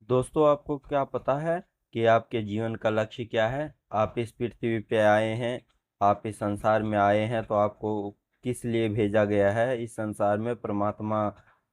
दोस्तों, आपको क्या पता है कि आपके जीवन का लक्ष्य क्या है? आप इस पृथ्वी पे आए हैं, आप इस संसार में आए हैं तो आपको किस लिए भेजा गया है? इस संसार में परमात्मा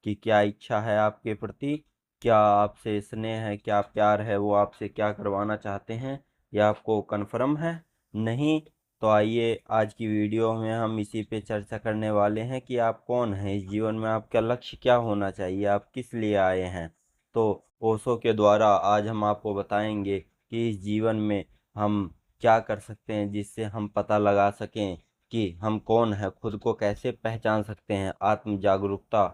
की क्या इच्छा है आपके प्रति? क्या आपसे स्नेह है, क्या प्यार है, वो आपसे क्या करवाना चाहते हैं? यह आपको कन्फर्म है? नहीं? तो आइए आज की वीडियो में हम इसी पे चर्चा करने वाले हैं कि आप कौन हैं, इस जीवन में आपका लक्ष्य क्या होना चाहिए, आप किस लिए आए हैं। तो ओशो के द्वारा आज हम आपको बताएंगे कि इस जीवन में हम क्या कर सकते हैं जिससे हम पता लगा सकें कि हम कौन हैं, खुद को कैसे पहचान सकते हैं, आत्म जागरूकता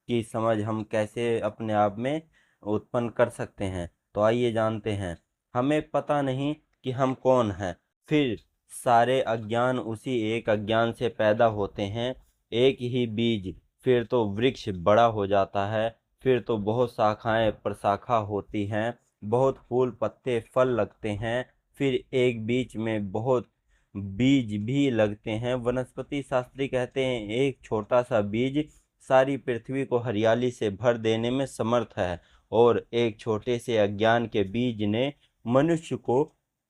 की समझ हम कैसे अपने आप में उत्पन्न कर सकते हैं। तो आइए जानते हैं। हमें पता नहीं कि हम कौन हैं, फिर सारे अज्ञान उसी एक अज्ञान से पैदा होते हैं। एक ही बीज फिर तो वृक्ष बड़ा हो जाता है, फिर तो बहुत शाखाएं प्रशाखा होती हैं, बहुत फूल पत्ते फल लगते हैं, फिर एक बीच में बहुत बीज भी लगते हैं। वनस्पति शास्त्री कहते हैं एक छोटा सा बीज सारी पृथ्वी को हरियाली से भर देने में समर्थ है, और एक छोटे से अज्ञान के बीज ने मनुष्य को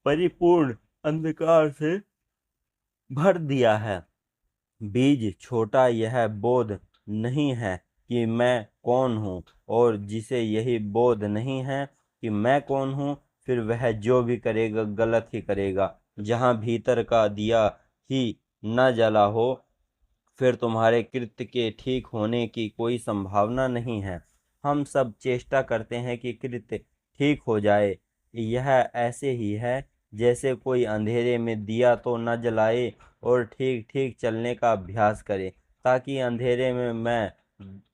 परिपूर्ण अंधकार से भर दिया है। बीज छोटा यह बोध नहीं है कि मैं कौन हूँ, और जिसे यही बोध नहीं है कि मैं कौन हूँ, फिर वह जो भी करेगा गलत ही करेगा। जहाँ भीतर का दिया ही न जला हो, फिर तुम्हारे कृत्य के ठीक होने की कोई संभावना नहीं है। हम सब चेष्टा करते हैं कि कृत्य ठीक हो जाए। यह ऐसे ही है जैसे कोई अंधेरे में दिया तो न जलाए और ठीक ठीक चलने का अभ्यास करे, ताकि अंधेरे में मैं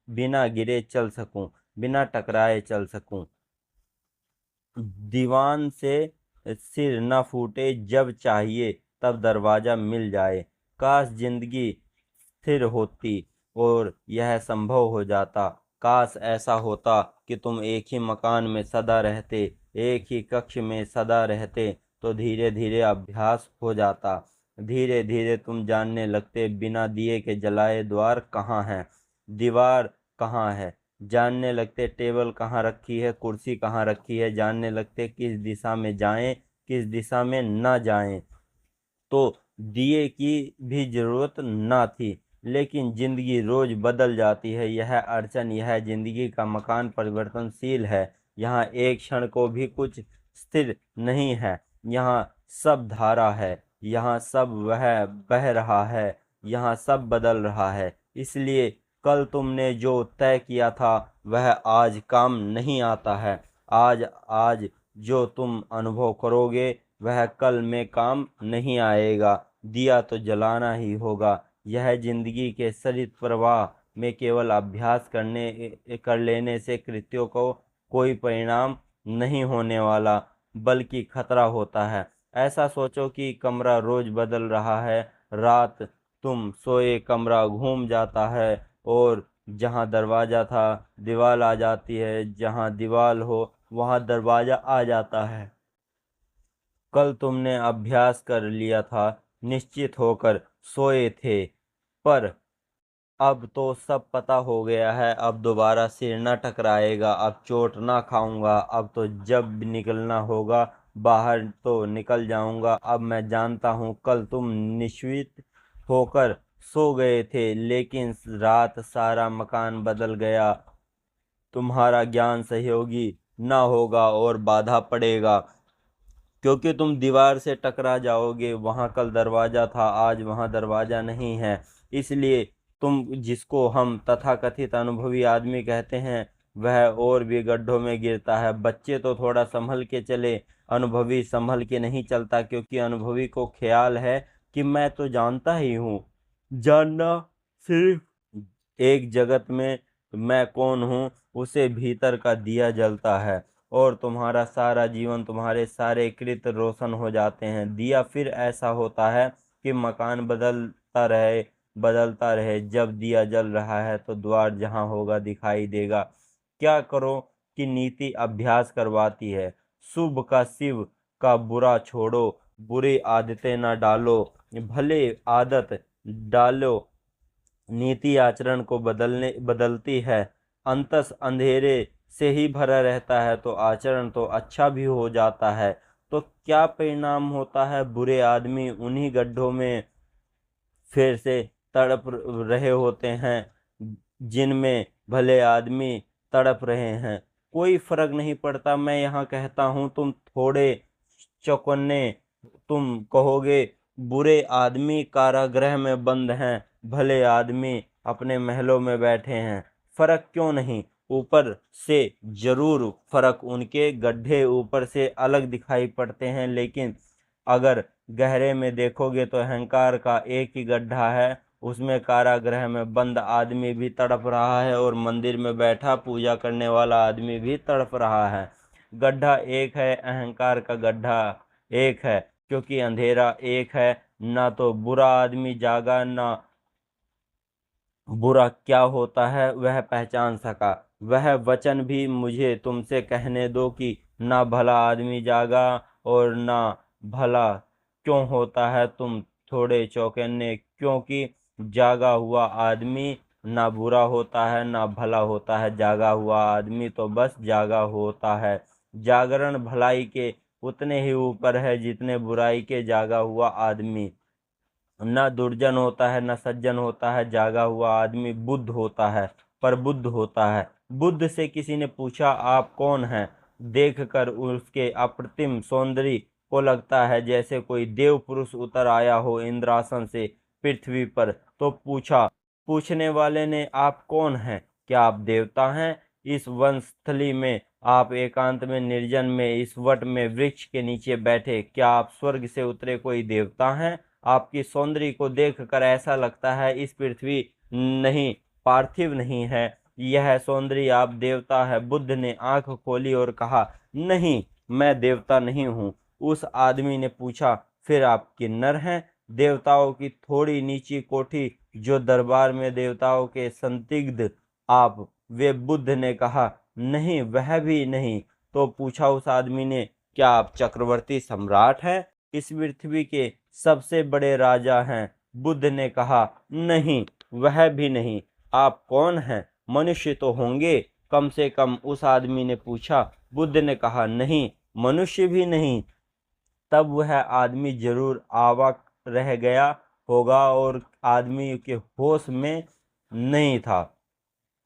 बिना गिरे चल सकूं, बिना टकराए चल सकूं। दीवान से सिर न फूटे, जब चाहिए तब दरवाजा मिल जाए। काश जिंदगी स्थिर होती और यह संभव हो जाता। काश ऐसा होता कि तुम एक ही मकान में सदा रहते, एक ही कक्ष में सदा रहते, तो धीरे धीरे अभ्यास हो जाता। धीरे धीरे तुम जानने लगते बिना दिए के जलाए द्वार कहाँ है, दीवार कहाँ है। जानने लगते टेबल कहाँ रखी है, कुर्सी कहाँ रखी है। जानने लगते किस दिशा में जाएं, किस दिशा में न जाएं। तो दिए की भी जरूरत ना थी। लेकिन जिंदगी रोज बदल जाती है, यह अड़चन, यह जिंदगी का मकान परिवर्तनशील है। यहाँ एक क्षण को भी कुछ स्थिर नहीं है। यहाँ सब धारा है, यहाँ सब वह बह रहा है, यहाँ सब बदल रहा है। इसलिए कल तुमने जो तय किया था वह आज काम नहीं आता है। आज आज जो तुम अनुभव करोगे वह कल में काम नहीं आएगा। दिया तो जलाना ही होगा। यह जिंदगी के सरित प्रवाह में केवल अभ्यास कर लेने से कृत्यों को कोई परिणाम नहीं होने वाला, बल्कि खतरा होता है। ऐसा सोचो कि कमरा रोज बदल रहा है। रात तुम सोए कमरा घूम जाता है, और जहाँ दरवाजा था दीवार आ जाती है, जहाँ दीवार हो वहाँ दरवाजा आ जाता है। कल तुमने अभ्यास कर लिया था, निश्चित होकर सोए थे, पर अब तो सब पता हो गया है। अब दोबारा सिर न टकराएगा, अब चोट ना खाऊंगा। अब तो जब भी निकलना होगा बाहर तो निकल जाऊंगा। अब मैं जानता हूँ कल तुम निश्चित होकर सो गए थे, लेकिन रात सारा मकान बदल गया। तुम्हारा ज्ञान सहयोगी न होगा और बाधा पड़ेगा, क्योंकि तुम दीवार से टकरा जाओगे। वहां कल दरवाजा था, आज वहां दरवाजा नहीं है। इसलिए तुम जिसको हम तथाकथित अनुभवी आदमी कहते हैं, वह और भी गड्ढों में गिरता है। बच्चे तो थोड़ा संभल के चले, अनुभवी संभल के नहीं चलता, क्योंकि अनुभवी को ख्याल है कि मैं तो जानता ही हूँ। जानना सिर्फ एक जगत में मैं कौन हूँ, उसे भीतर का दिया जलता है, और तुम्हारा सारा जीवन, तुम्हारे सारे कृत्य रोशन हो जाते हैं। दिया फिर ऐसा होता है कि मकान बदलता रहे, बदलता रहे। जब दिया जल रहा है तो द्वार जहाँ होगा दिखाई देगा। क्या करो कि नीति अभ्यास करवाती है। शुभ का शिव का बुरा छोड़ो, बुरी आदतें न डालो, भले आदत डालो। नीति आचरण को बदलती है। अंतस अंधेरे से ही भरा रहता है तो आचरण तो अच्छा भी हो जाता है। तो क्या परिणाम होता है? बुरे आदमी उन्हीं गड्ढों में फिर से तड़प रहे होते हैं जिनमें भले आदमी तड़प रहे हैं। कोई फर्क नहीं पड़ता। मैं यहाँ कहता हूँ तुम थोड़े चौकन्ने, तुम कहोगे बुरे आदमी कारागृह में बंद हैं, भले आदमी अपने महलों में बैठे हैं। फर्क क्यों नहीं? ऊपर से जरूर फर्क, उनके गड्ढे ऊपर से अलग दिखाई पड़ते हैं, लेकिन अगर गहरे में देखोगे तो अहंकार का एक ही गड्ढा है। उसमें कारागृह में बंद आदमी भी तड़प रहा है और मंदिर में बैठा पूजा करने वाला आदमी भी तड़प रहा है। गड्ढा एक है, अहंकार का गड्ढा एक है, क्योंकि अंधेरा एक है। ना तो बुरा आदमी जागा, ना बुरा क्या होता है वह पहचान सका। वह वचन भी मुझे तुमसे कहने दो कि ना भला आदमी जागा और ना भला क्यों होता है। तुम थोड़े चौकन्ने, क्योंकि जागा हुआ आदमी ना बुरा होता है ना भला होता है। जागा हुआ आदमी तो बस जागा होता है। जागरण भलाई के उतने ही ऊपर है जितने बुराई के जागा हुआ आदमी। न दुर्जन होता है न सज्जन होता है, जागा हुआ आदमी बुद्ध होता है, पर बुद्ध होता है। बुद्ध से किसी ने पूछा आप कौन हैं? देखकर उसके अप्रतिम सौंदर्य को लगता है जैसे कोई देव पुरुष उतर आया हो इंद्रासन से पृथ्वी पर। तो पूछा, पूछने वाले ने आप कौन हैं? क्या आप देवता हैं? इस वनस्थली में आप एकांत में निर्जन में इस वट में वृक्ष के नीचे बैठे, क्या आप स्वर्ग से उतरे कोई देवता हैं? आपकी सौंदर्य को देखकर ऐसा लगता है इस पृथ्वी नहीं, पार्थिव नहीं है, यह सौंदर्य आप देवता है। बुद्ध ने आंख खोली और कहा नहीं, मैं देवता नहीं हूँ। उस आदमी ने पूछा फिर आप किन्नर हैं? देवताओं की थोड़ी नीची कोठी जो दरबार में देवताओं के संदिग्ध आप, वे। बुद्ध ने कहा नहीं, वह भी नहीं। तो पूछा उस आदमी ने क्या आप चक्रवर्ती सम्राट हैं, इस पृथ्वी के सबसे बड़े राजा हैं? बुद्ध ने कहा नहीं, वह भी नहीं। आप कौन हैं? मनुष्य तो होंगे कम से कम, उस आदमी ने पूछा। बुद्ध ने कहा नहीं, मनुष्य भी नहीं। तब वह आदमी जरूर आवाक रह गया होगा और आदमी के होश में नहीं था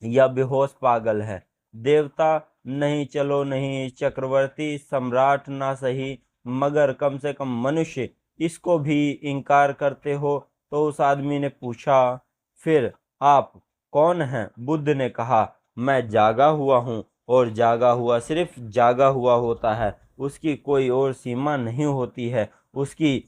या बेहोश पागल है। देवता नहीं, चलो नहीं, चक्रवर्ती सम्राट ना सही, मगर कम से कम मनुष्य, इसको भी इनकार करते हो? तो उस आदमी ने पूछा फिर आप कौन हैं? बुद्ध ने कहा मैं जागा हुआ हूँ, और जागा हुआ सिर्फ जागा हुआ होता है, उसकी कोई और सीमा नहीं होती है, उसकी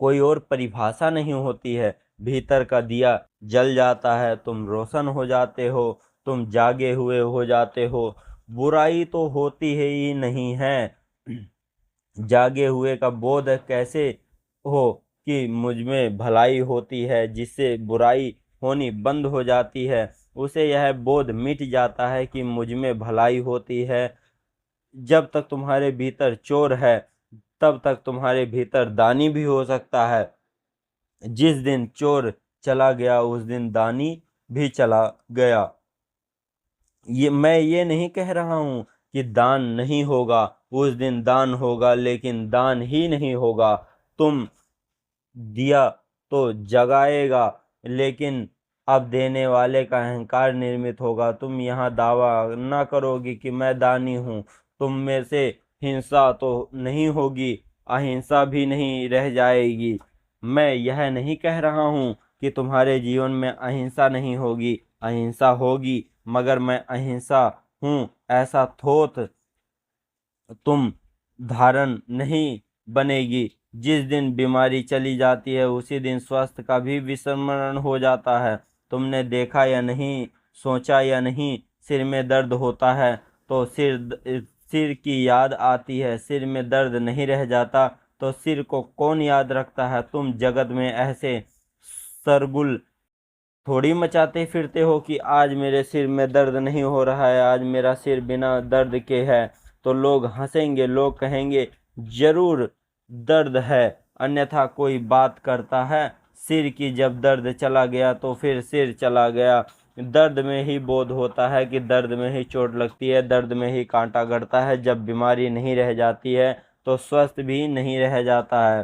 कोई और परिभाषा नहीं होती है। भीतर का दिया जल जाता है, तुम रोशन हो जाते हो, तुम जागे हुए हो जाते हो। बुराई तो होती है ही नहीं है। जागे हुए का बोध कैसे हो कि मुझ में भलाई होती है, जिससे बुराई होनी बंद हो जाती है उसे यह बोध मिट जाता है कि मुझ में भलाई होती है। जब तक तुम्हारे भीतर चोर है तब तक तुम्हारे भीतर दानी भी हो सकता है। जिस दिन चोर चला गया उस दिन दानी भी चला गया। मैं ये नहीं कह रहा हूँ कि दान नहीं होगा, उस दिन दान होगा, लेकिन दान ही नहीं होगा। तुम दिया तो जगाएगा, लेकिन अब देने वाले का अहंकार निर्मित होगा। तुम यहाँ दावा न करोगे कि मैं दानी हूँ, तुम में से हिंसा तो नहीं होगी, अहिंसा भी नहीं रह जाएगी। मैं यह नहीं कह रहा हूँ कि तुम्हारे जीवन में अहिंसा नहीं होगी, अहिंसा होगी, मगर मैं अहिंसा हूँ ऐसा थोथ तुम धारण नहीं बनेगी। जिस दिन बीमारी चली जाती है उसी दिन स्वास्थ्य का भी विस्मरण हो जाता है। तुमने देखा या नहीं, सोचा या नहीं, सिर में दर्द होता है तो सिर की याद आती है, सिर में दर्द नहीं रह जाता तो सिर को कौन याद रखता है। तुम जगत में ऐसे सरगुल थोड़ी मचाते फिरते हो कि आज मेरे सिर में दर्द नहीं हो रहा है, आज मेरा सिर बिना दर्द के है। तो लोग हंसेंगे, लोग कहेंगे जरूर दर्द है, अन्यथा कोई बात करता है। सिर की जब दर्द चला गया तो फिर सिर चला गया। दर्द में ही बोध होता है कि दर्द में ही चोट लगती है, दर्द में ही कांटा गड़ता है। जब बीमारी नहीं रह जाती है तो स्वस्थ भी नहीं रह जाता है।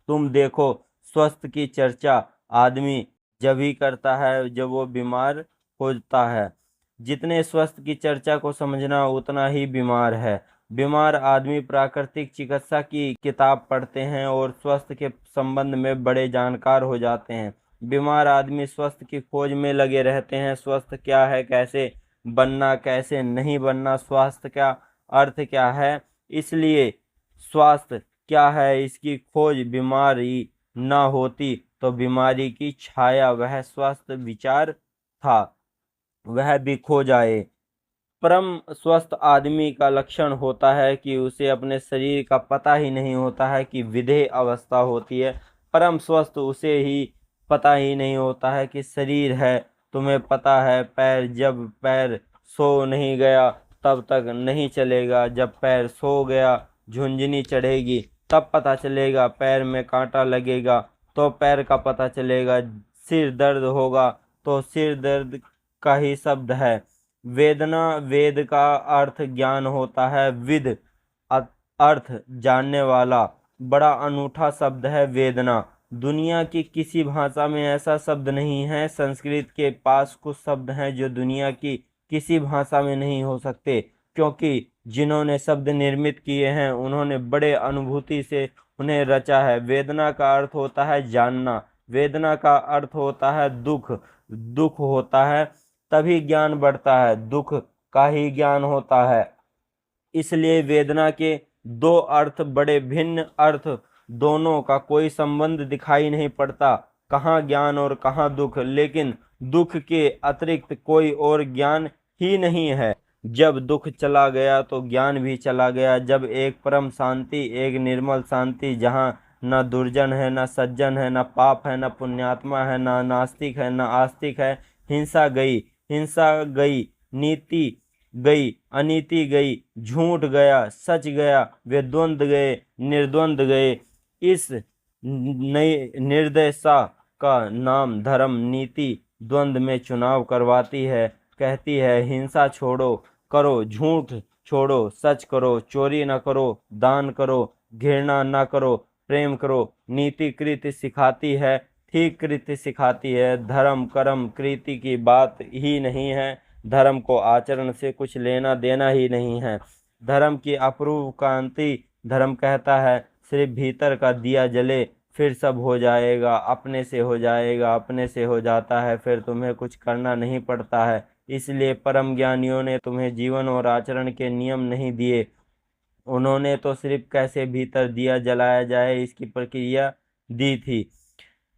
तुम देखो, स्वस्थ की चर्चा आदमी जब ही करता है जब वो बीमार होता है। जितने स्वस्थ की चर्चा को समझना उतना ही बीमार है। बीमार आदमी प्राकृतिक चिकित्सा की किताब पढ़ते हैं और स्वस्थ के संबंध में बड़े जानकार हो जाते हैं। बीमार आदमी स्वस्थ की खोज में लगे रहते हैं। स्वस्थ क्या है, कैसे बनना, कैसे नहीं बनना, स्वास्थ्य का अर्थ क्या है, इसलिए स्वास्थ्य क्या है इसकी खोज। बीमारी न होती तो बीमारी की छाया वह स्वस्थ विचार था वह भी खो जाए। परम स्वस्थ आदमी का लक्षण होता है कि उसे अपने शरीर का पता ही नहीं होता है कि विदेह अवस्था होती है। परम स्वस्थ उसे ही पता ही नहीं होता है कि शरीर है। तुम्हें पता है जब पैर सो नहीं गया तब तक नहीं चलेगा, जब पैर सो गया झुंझुनी चढ़ेगी तब पता चलेगा, पैर में कांटा लगेगा तो पैर का पता चलेगा, सिर दर्द होगा तो सिर दर्द का ही शब्द है। वेदना, वेद का अर्थ ज्ञान होता है। विद अर्थ जानने वाला। बड़ा अनूठा शब्द है वेदना। दुनिया की किसी भाषा में ऐसा शब्द नहीं है। संस्कृत के पास कुछ शब्द हैं जो दुनिया की किसी भाषा में नहीं हो सकते, क्योंकि जिन्होंने शब्द निर्मित किए हैं उन्होंने बड़े अनुभूति से उन्हें रचा है। वेदना का अर्थ होता है जानना। वेदना का अर्थ होता है दुख। दुख होता है तभी ज्ञान बढ़ता है, दुख का ही ज्ञान होता है। इसलिए वेदना के दो अर्थ बड़े भिन्न अर्थ, दोनों का कोई संबंध दिखाई नहीं पड़ता, कहाँ ज्ञान और कहाँ दुख। लेकिन दुख के अतिरिक्त कोई और ज्ञान ही नहीं है। जब दुख चला गया तो ज्ञान भी चला गया। जब एक परम शांति, एक निर्मल शांति, जहाँ न दुर्जन है, न सज्जन है, न पाप है, न पुण्यात्मा है, न नास्तिक है, न आस्तिक है। हिंसा गई, नीति गई, अनीति गई, झूठ गया, सच गया, वे द्वंद्व गए, निर्द्वंद गए। इस नई निर्दयता का नाम धर्म। नीति द्वंद्व में चुनाव करवाती है, कहती है हिंसा छोड़ो, करो, झूठ छोड़ो, सच करो, चोरी न करो, दान करो, घृणा न करो, प्रेम करो। नीति कृत्य सिखाती है, ठीक कृत्य सिखाती है। धर्म कर्म कृति की बात ही नहीं है। धर्म को आचरण से कुछ लेना देना ही नहीं है। धर्म की अपूर्व कांति। धर्म कहता है सिर्फ भीतर का दिया जले फिर सब हो जाएगा, अपने से हो जाएगा, अपने से हो जाता है, फिर तुम्हें कुछ करना नहीं पड़ता है। इसलिए परम ज्ञानियों ने तुम्हें जीवन और आचरण के नियम नहीं दिए, उन्होंने तो सिर्फ कैसे भीतर दिया जलाया जाए इसकी प्रक्रिया दी थी।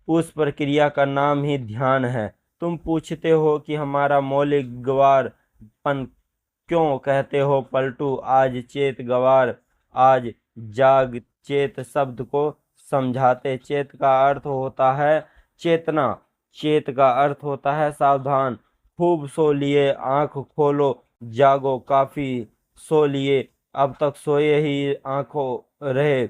उस प्रक्रिया का नाम ही ध्यान है। तुम पूछते हो कि हमारा मौलिक गवारपन क्यों कहते हो पलटू, आज चेत गवार, आज जाग। चेत शब्द को समझाते। चेत का अर्थ होता है चेतना। चेत का अर्थ होता है सावधान। खूब सो लिए, आंख खोलो, जागो, काफी सो लिए, अब तक सोए ही आंखों रहे,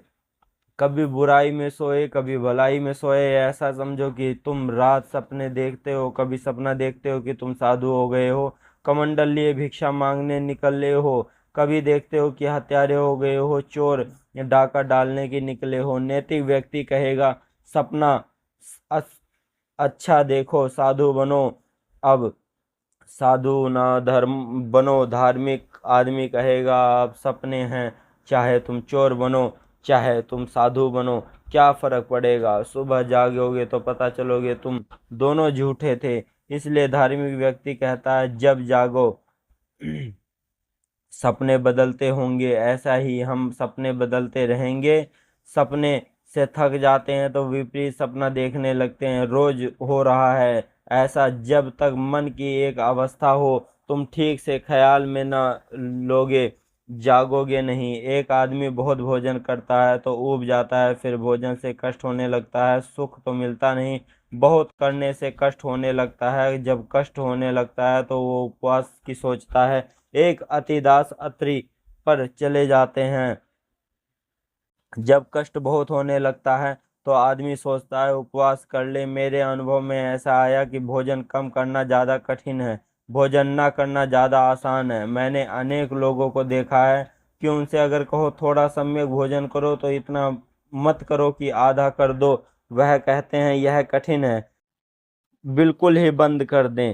कभी बुराई में सोए कभी भलाई में सोए। ऐसा समझो कि तुम रात सपने देखते हो, कभी सपना देखते हो कि तुम साधु हो गए हो, कमंडल लिए भिक्षा मांगने निकले हो, कभी देखते हो कि हत्यारे हो गए हो, चोर या डाका डालने के निकले हो। नैतिक व्यक्ति कहेगा सपना अच्छा देखो, साधु बनो। अब साधु ना धर्म बनो। धार्मिक आदमी कहेगा अब सपने हैं, चाहे तुम चोर बनो चाहे तुम साधु बनो, क्या फर्क पड़ेगा, सुबह जागोगे तो पता चलोगे तुम दोनों झूठे थे। इसलिए धार्मिक व्यक्ति कहता है जब जागो सपने बदलते होंगे, ऐसा ही हम सपने बदलते रहेंगे। सपने से थक जाते हैं तो विपरीत सपना देखने लगते हैं। रोज हो रहा है ऐसा। जब तक मन की एक अवस्था हो तुम ठीक से ख्याल में न लोगे, जागोगे नहीं। एक आदमी बहुत भोजन करता है तो ऊब जाता है, फिर भोजन से कष्ट होने लगता है, सुख तो मिलता नहीं, बहुत करने से कष्ट होने लगता है। जब कष्ट होने लगता है तो वो उपवास की सोचता है। एक अतिदास अत्रि पर चले जाते हैं। जब कष्ट बहुत होने लगता है तो आदमी सोचता है उपवास कर ले। मेरे अनुभव में ऐसा आया कि भोजन कम करना ज़्यादा कठिन है, भोजन ना करना ज़्यादा आसान है। मैंने अनेक लोगों को देखा है कि उनसे अगर कहो थोड़ा सम्यक भोजन करो तो इतना मत करो कि आधा कर दो, वह कहते हैं यह कठिन है, बिल्कुल ही बंद कर दें।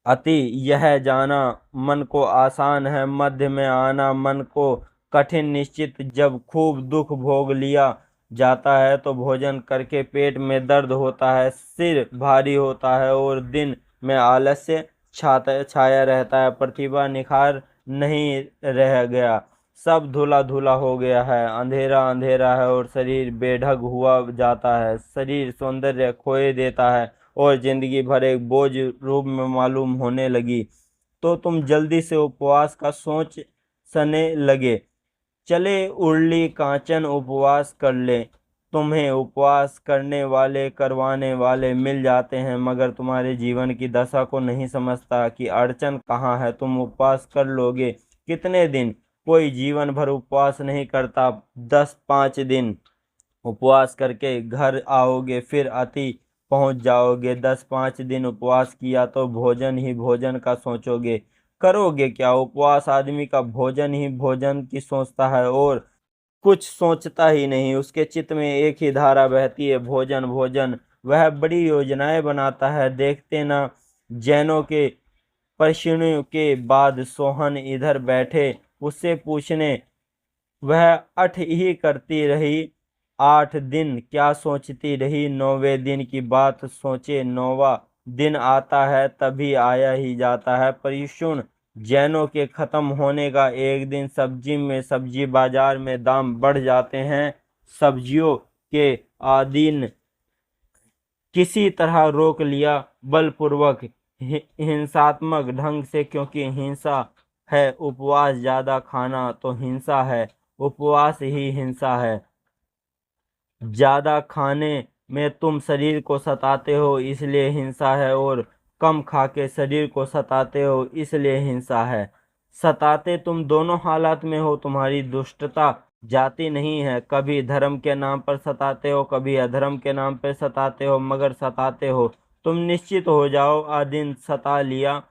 अति यह जाना मन को आसान है, मध्य में आना मन को कठिन निश्चित। जब खूब दुख भोग लिया जाता है तो भोजन करके पेट में दर्द होता है, सिर भारी होता है और दिन में आलस्य छाया रहता है। प्रतिभा निखार नहीं रह गया, सब धुला धुला हो गया है, अंधेरा अंधेरा है और शरीर बेढंग हुआ जाता है। शरीर सौंदर्य खोए देता है और जिंदगी भर एक बोझ रूप में मालूम होने लगी। तो तुम जल्दी से उपवास का सोच सने लगे। चले उर्ली कांचन उपवास कर ले। तुम्हें उपवास करने वाले करवाने वाले मिल जाते हैं, मगर तुम्हारे जीवन की दशा को नहीं समझता कि अड़चन कहाँ है। तुम उपवास कर लोगे कितने दिन? कोई जीवन भर उपवास नहीं करता, 10-5 दिन उपवास करके घर आओगे, फिर अति पहुंच जाओगे। 10-5 दिन उपवास किया तो भोजन ही भोजन का सोचोगे। करोगे क्या? उपवास आदमी का भोजन ही भोजन की सोचता है और कुछ सोचता ही नहीं। उसके चित्त में एक ही धारा बहती है, भोजन भोजन। वह बड़ी योजनाएं बनाता है। देखते ना, जैनों के परिक्षणों के बाद सोहन इधर बैठे, उससे पूछने वह अठ ही करती रही। 8 दिन क्या सोचती रही? 9वें दिन की बात सोचे। 9वां दिन आता है तभी आया ही जाता है। परिक्षुण जैनों के खत्म होने का एक दिन सब्जी बाजार में दाम बढ़ जाते हैं। सब्जियों के आदीन किसी तरह रोक लिया, बलपूर्वक हिंसात्मक ढंग से, क्योंकि हिंसा है उपवास। ज्यादा खाना तो हिंसा है, उपवास ही हिंसा है। ज्यादा खाने में तुम शरीर को सताते हो इसलिए हिंसा है, और कम खा के शरीर को सताते हो इसलिए हिंसा है। सताते तुम दोनों हालात में हो। तुम्हारी दुष्टता जाती नहीं है। कभी धर्म के नाम पर सताते हो, कभी अधर्म के नाम पर सताते हो, मगर सताते हो। तुम निश्चित हो जाओ, आदिन सता लिया।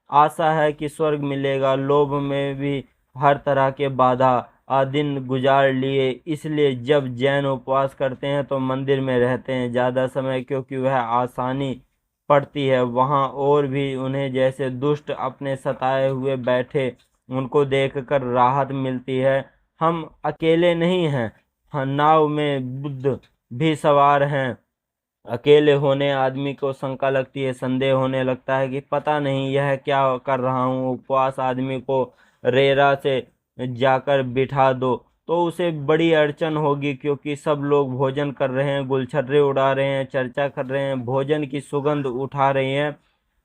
आशा है कि स्वर्ग मिलेगा। लोभ में भी हर तरह के बाधा दिन गुजार लिए। इसलिए जब जैन उपवास करते हैं तो मंदिर में रहते हैं ज्यादा समय, क्योंकि वह आसानी पड़ती है वहाँ। और भी उन्हें जैसे दुष्ट अपने सताए हुए बैठे, उनको देखकर राहत मिलती है। हम अकेले नहीं हैं, नाव में बुद्ध भी सवार हैं। अकेले होने आदमी को शंका लगती है, संदेह होने लगता है कि पता नहीं यह क्या कर रहा हूँ। उपवास आदमी को रेरा से जाकर बिठा दो तो उसे बड़ी अड़चन होगी, क्योंकि सब लोग भोजन कर रहे हैं, गुलछर्रे उड़ा रहे हैं, चर्चा कर रहे हैं, भोजन की सुगंध उठा रहे हैं,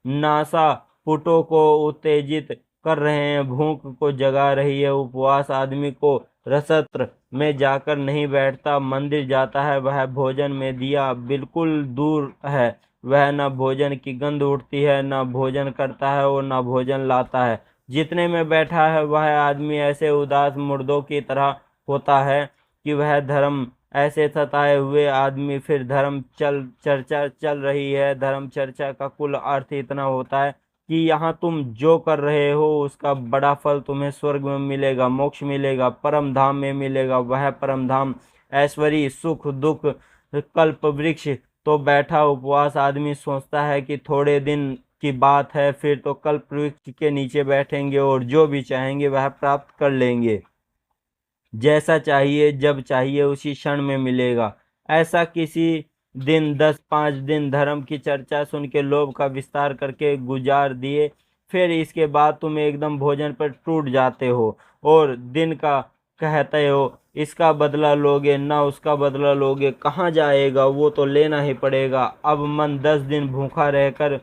नासा पुटों को उत्तेजित कर रहे हैं, भूख को जगा रही है। उपवास आदमी को रसत्र में जाकर नहीं बैठता, मंदिर जाता है। वह भोजन में दिया बिल्कुल दूर है। वह न भोजन की गंध उठती है, न भोजन करता है और न भोजन लाता है। जितने में बैठा है वह आदमी ऐसे उदास मुर्दों की तरह होता है कि वह धर्म ऐसे सताए हुए आदमी। फिर धर्म चर्चा चल रही है। धर्म चर्चा का कुल अर्थ इतना होता है कि यहाँ तुम जो कर रहे हो उसका बड़ा फल तुम्हें स्वर्ग में मिलेगा, मोक्ष मिलेगा, परम धाम में मिलेगा। वह परम धाम ऐश्वर्य सुख दुख कल्प वृक्ष। तो बैठा उपवास आदमी सोचता है कि थोड़े दिन की बात है, फिर तो कल्प वृक्ष के नीचे बैठेंगे और जो भी चाहेंगे वह प्राप्त कर लेंगे। जैसा चाहिए जब चाहिए उसी क्षण में मिलेगा। ऐसा किसी दिन 10-5 दिन धर्म की चर्चा सुन के लोभ का विस्तार करके गुजार दिए। फिर इसके बाद तुम एकदम भोजन पर टूट जाते हो और दिन का कहते हो इसका बदला लोगे ना उसका बदला लोगे, कहाँ जाएगा, वो तो लेना ही पड़ेगा। अब मन 10 दिन भूखा रहकर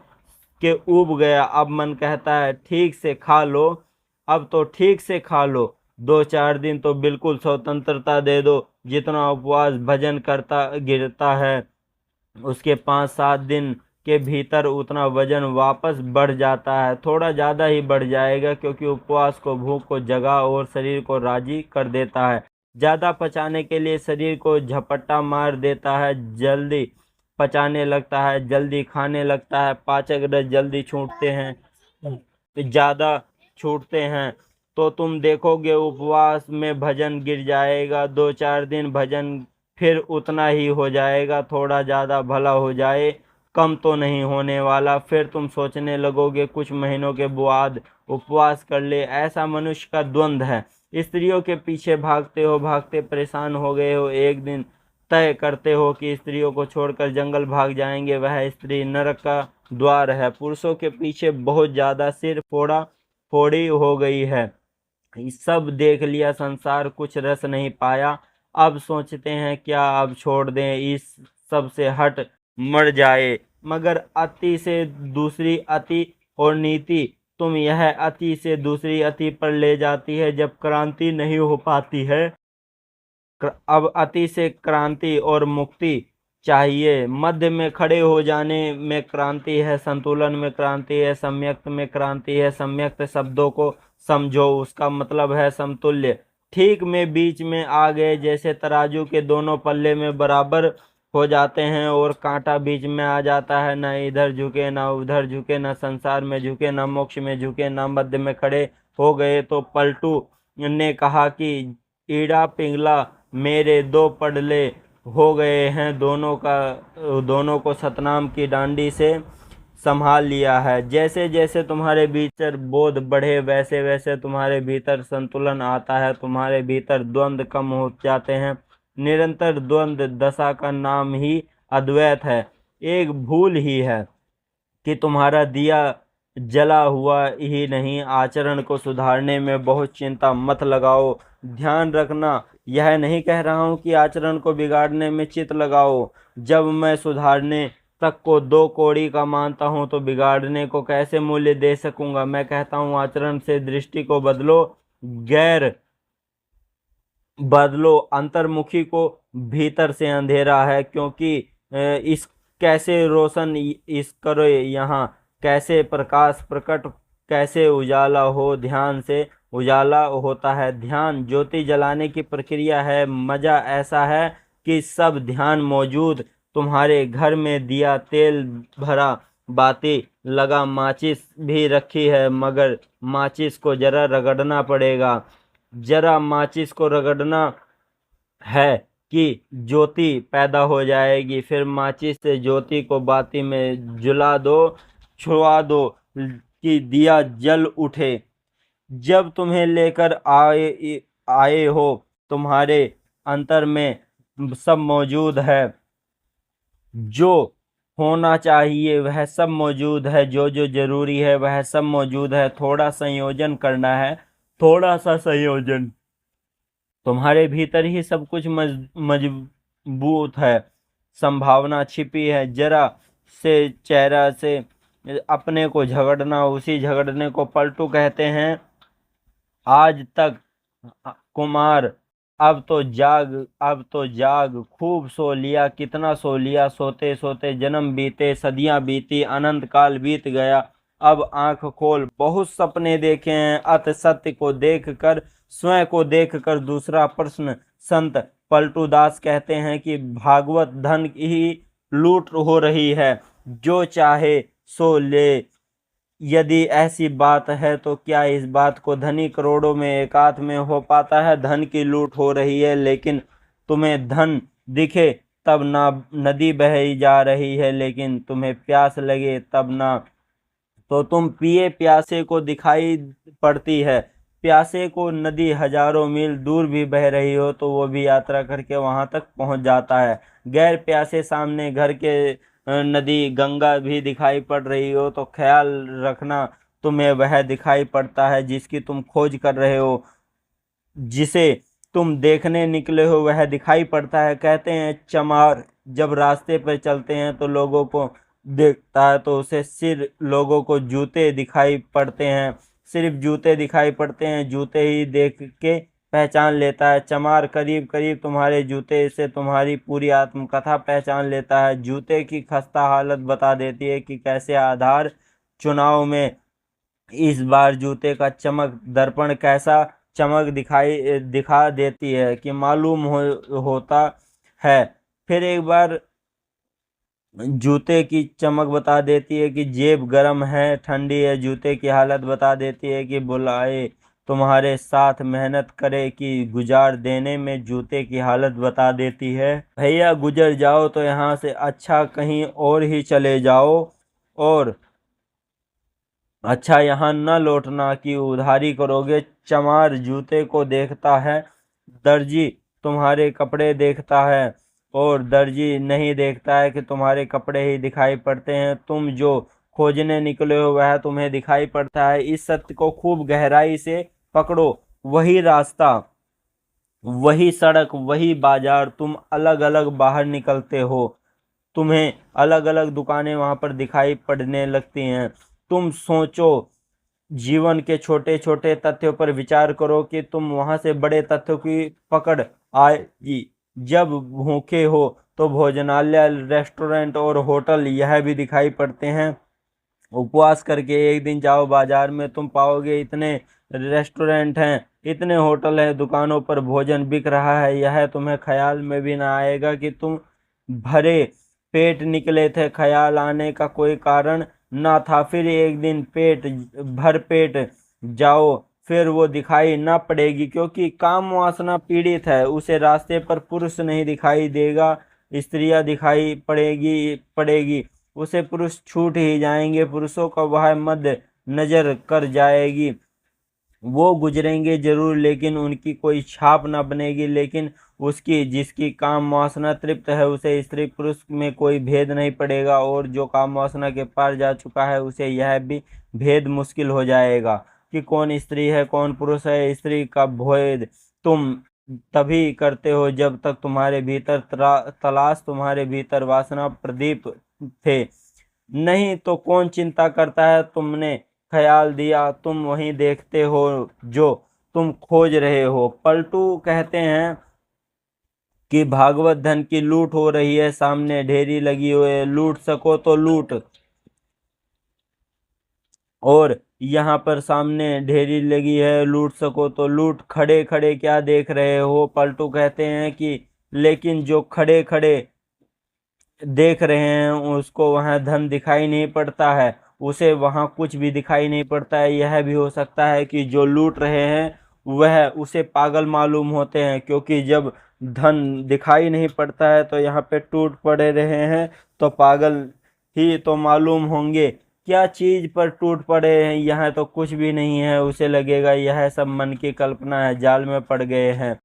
के ऊब गया। अब मन कहता है ठीक से खा लो, अब तो ठीक से खा लो। 2-4 दिन तो बिल्कुल स्वतंत्रता दे दो। जितना उपवास भजन करता गिरता है उसके 5-7 दिन के भीतर उतना वजन वापस बढ़ जाता है। थोड़ा ज़्यादा ही बढ़ जाएगा, क्योंकि उपवास को भूख को जगा और शरीर को राजी कर देता है। ज़्यादा पचाने के लिए शरीर को झपट्टा मार देता है, जल्दी पचाने लगता है, जल्दी खाने लगता है, पाचक रस जल्दी छूटते हैं, ज़्यादा छूटते हैं। तो तुम देखोगे उपवास में भजन गिर जाएगा, 2-4 दिन भजन फिर उतना ही हो जाएगा, थोड़ा ज़्यादा भला हो जाए, कम तो नहीं होने वाला। फिर तुम सोचने लगोगे कुछ महीनों के बाद उपवास कर ले। ऐसा मनुष्य का द्वंद्व है। स्त्रियों के पीछे भागते हो, भागते परेशान हो गए हो, एक दिन तय करते हो कि स्त्रियों को छोड़कर जंगल भाग जाएंगे, वह स्त्री नरक का द्वार है। पुरुषों के पीछे बहुत ज्यादा सिर फोड़ा फोड़ी हो गई है। सब देख लिया संसार, कुछ रस नहीं पाया। अब सोचते हैं क्या अब छोड़ दें, इस सब से हट मर जाए। मगर अति से दूसरी अति और नीति तुम यह अति से दूसरी अति पर ले जाती है। जब क्रांति नहीं हो पाती है, अब अति से क्रांति और मुक्ति चाहिए। मध्य में खड़े हो जाने में क्रांति है, संतुलन में क्रांति है, सम्यक्त में क्रांति है। सम्यक्त शब्दों को समझो, उसका मतलब है समतुल्य। ठीक में बीच में आ गए, जैसे तराजू के दोनों पल्ले में बराबर हो जाते हैं और कांटा बीच में आ जाता है, न इधर झुके न उधर झुके, न संसार में झुके न मोक्ष में झुके, न मध्य में खड़े हो गए। तो पलटू ने कहा कि ईड़ा पिंगला मेरे दो पडले हो गए हैं, दोनों को सतनाम की डांडी से संभाल लिया है। जैसे जैसे तुम्हारे भीतर बोध बढ़े, वैसे वैसे तुम्हारे भीतर संतुलन आता है, तुम्हारे भीतर द्वंद्व कम हो जाते हैं। निरंतर द्वंद्व दशा का नाम ही अद्वैत है। एक भूल ही है कि तुम्हारा दिया जला हुआ ही नहीं। आचरण को सुधारने में बहुत चिंता मत लगाओ। ध्यान रखना, यह नहीं कह रहा हूं कि आचरण को बिगाड़ने में चित लगाओ। जब मैं सुधारने तक को 2 कौड़ी का मानता हूं तो बिगाड़ने को कैसे मूल्य दे सकूंगा। मैं कहता हूं आचरण से दृष्टि को बदलो, गैर बदलो। अंतर्मुखी को भीतर से अंधेरा है, क्योंकि इस कैसे रोशन इस करो यहाँ, कैसे प्रकाश प्रकट, कैसे उजाला हो। ध्यान से उजाला होता है। ध्यान ज्योति जलाने की प्रक्रिया है। मजा ऐसा है कि सब ध्यान मौजूद तुम्हारे घर में, दिया तेल भरा, बाती लगा, माचिस भी रखी है, मगर माचिस को जरा रगड़ना पड़ेगा। जरा माचिस को रगड़ना है कि ज्योति पैदा हो जाएगी। फिर माचिस से ज्योति को बाती में जुला दो, छुआ दो कि दिया जल उठे। जब तुम्हें लेकर आए आए हो, तुम्हारे अंतर में सब मौजूद है। जो होना चाहिए वह सब मौजूद है, जो जो जरूरी है वह सब मौजूद है। थोड़ा संयोजन करना है, थोड़ा सा संयोजन। तुम्हारे भीतर ही सब कुछ मजबूत है, संभावना छिपी है। जरा से चेहरा से अपने को झगड़ना, उसी झगड़ने को पलटू कहते हैं। आज तक कुमार, अब तो जाग, खूब सो लिया, कितना सो लिया। सोते सोते जन्म बीते, सदियां बीती, अनंत काल बीत गया। अब आंख खोल, बहुत सपने देखे हैं। अत सत्य को देखकर, स्वयं को देखकर दूसरा प्रश्न। संत पलटू दास कहते हैं कि भागवत धन की लूट हो रही है, जो चाहे सो ले। यदि ऐसी बात है तो क्या इस बात को धनी करोड़ों में एकाध में हो पाता है। धन की लूट हो रही है, लेकिन तुम्हें धन दिखे तब ना, नदी बही जा रही है लेकिन तुम्हें प्यास लगे तब ना। तो तुम पिए प्यासे को दिखाई पड़ती है। प्यासे को नदी हजारों मील दूर भी बह रही हो तो वो भी यात्रा करके वहां तक पहुंच जाता है। गैर प्यासे सामने घर के नदी गंगा भी दिखाई पड़ रही हो तो ख्याल रखना, तुम्हें वह दिखाई पड़ता है जिसकी तुम खोज कर रहे हो। जिसे तुम देखने निकले हो वह दिखाई पड़ता है। कहते हैं चमार जब रास्ते पर चलते हैं तो लोगों को देखता है तो उसे सिर, लोगों को जूते दिखाई पड़ते हैं, सिर्फ जूते दिखाई पड़ते हैं, जूते ही देख के पहचान लेता है। चमार करीब करीब तुम्हारे जूते से तुम्हारी पूरी आत्मकथा पहचान लेता है। जूते की खस्ता हालत बता देती है कि कैसे आधार चुनाव में इस बार जूते का चमक। दर्पण कैसा चमक दिखा देती है कि मालूम होता है। फिर एक बार जूते की चमक बता देती है कि जेब गर्म है, ठंडी है। जूते की हालत बता देती है कि बुलाए तुम्हारे साथ मेहनत करे कि गुजार देने में जूते की हालत बता देती है। भैया गुजर जाओ तो यहाँ से अच्छा कहीं और ही चले जाओ, और अच्छा यहाँ न लौटना कि उधारी करोगे। चमार जूते को देखता है, दर्जी तुम्हारे कपड़े देखता है, और दर्जी नहीं देखता है कि तुम्हारे कपड़े ही दिखाई पड़ते हैं। तुम जो खोजने निकले हो वह तुम्हें दिखाई पड़ता है। इस सत्य को खूब गहराई से पकड़ो। वही रास्ता, वही सड़क, वही बाजार, तुम अलग अलग बाहर निकलते हो, तुम्हें अलग अलग दुकानें वहां पर दिखाई पड़ने लगती हैं। तुम सोचो, जीवन के छोटे छोटे तथ्यों पर विचार करो कि तुम वहां से बड़े तथ्यों की पकड़ आएगी। जब भूखे हो तो भोजनालय, रेस्टोरेंट और होटल यह भी दिखाई पड़ते हैं। उपवास करके एक दिन जाओ बाजार में, तुम पाओगे इतने रेस्टोरेंट हैं, इतने होटल हैं, दुकानों पर भोजन बिक रहा है। यह तुम्हें ख्याल में भी ना आएगा कि तुम भरे पेट निकले थे। ख्याल आने का कोई कारण ना था। फिर एक दिन भर पेट जाओ, फिर वो दिखाई ना पड़ेगी, क्योंकि काम वासना पीड़ित है। उसे रास्ते पर पुरुष नहीं दिखाई देगा, स्त्रियां दिखाई पड़ेगी। उसे पुरुष छूट ही जाएंगे, पुरुषों का वह मध्य नजर कर जाएगी। वो गुजरेंगे जरूर, लेकिन उनकी कोई छाप न बनेगी। लेकिन उसकी जिसकी काम वासना तृप्त है, उसे स्त्री पुरुष में कोई भेद नहीं पड़ेगा, और जो काम वासना के पार जा चुका है उसे यह भी भेद मुश्किल हो जाएगा कि कौन स्त्री है कौन पुरुष है। स्त्री का भेद तुम तभी करते हो जब तक तुम्हारे भीतर तलाश, तुम्हारे भीतर वासना प्रदीप थे। नहीं तो कौन चिंता करता है। तुमने ख्याल दिया, तुम वही देखते हो जो तुम खोज रहे हो। पलटू कहते हैं कि भागवत धन की लूट हो रही है, सामने ढेरी लगी हुई है, लूट सको तो लूट। और यहाँ पर सामने ढेरी लगी है, लूट सको तो लूट। खड़े खड़े क्या देख रहे हो। पलटू कहते हैं कि लेकिन जो खड़े खड़े देख रहे हैं उसको वहां धन दिखाई नहीं पड़ता है, उसे वहां कुछ भी दिखाई नहीं पड़ता है। यह भी हो सकता है कि जो लूट रहे हैं वह उसे पागल मालूम होते हैं, क्योंकि जब धन दिखाई नहीं पड़ता है तो यहाँ पे टूट पड़े रहे हैं, तो पागल ही तो मालूम होंगे। क्या चीज पर टूट पड़े हैं, यहाँ तो कुछ भी नहीं है। उसे लगेगा यह सब मन की कल्पना है, जाल में पड़ गए हैं।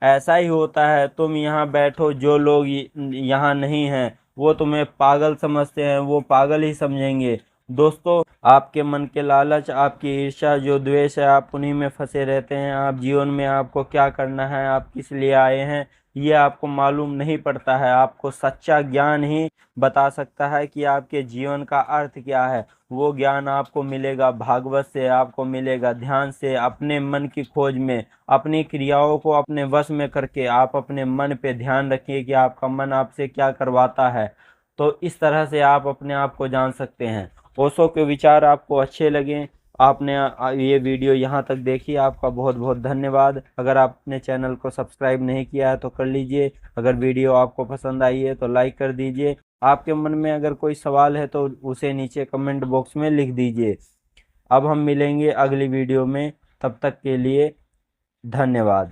ऐसा ही होता है। तुम यहाँ बैठो, जो लोग यहाँ नहीं हैं वो तुम्हें पागल समझते हैं, वो पागल ही समझेंगे। दोस्तों, आपके मन के लालच, आपकी ईर्ष्या, जो द्वेष है, आप उन्हीं में फंसे रहते हैं। आप जीवन में आपको क्या करना है, आप किस लिए आए हैं, ये आपको मालूम नहीं पड़ता है। आपको सच्चा ज्ञान ही बता सकता है कि आपके जीवन का अर्थ क्या है। वो ज्ञान आपको मिलेगा भागवत से, आपको मिलेगा ध्यान से, अपने मन की खोज में। अपनी क्रियाओं को अपने वश में करके आप अपने मन पे ध्यान रखिए कि आपका मन आपसे क्या करवाता है। तो इस तरह से आप अपने आप को जान सकते हैं। ओशो के विचार आपको अच्छे लगे, आपने ये वीडियो यहाँ तक देखी, आपका बहुत बहुत धन्यवाद। अगर आपने चैनल को सब्सक्राइब नहीं किया है तो कर लीजिए। अगर वीडियो आपको पसंद आई है तो लाइक कर दीजिए। आपके मन में अगर कोई सवाल है तो उसे नीचे कमेंट बॉक्स में लिख दीजिए। अब हम मिलेंगे अगली वीडियो में, तब तक के लिए धन्यवाद।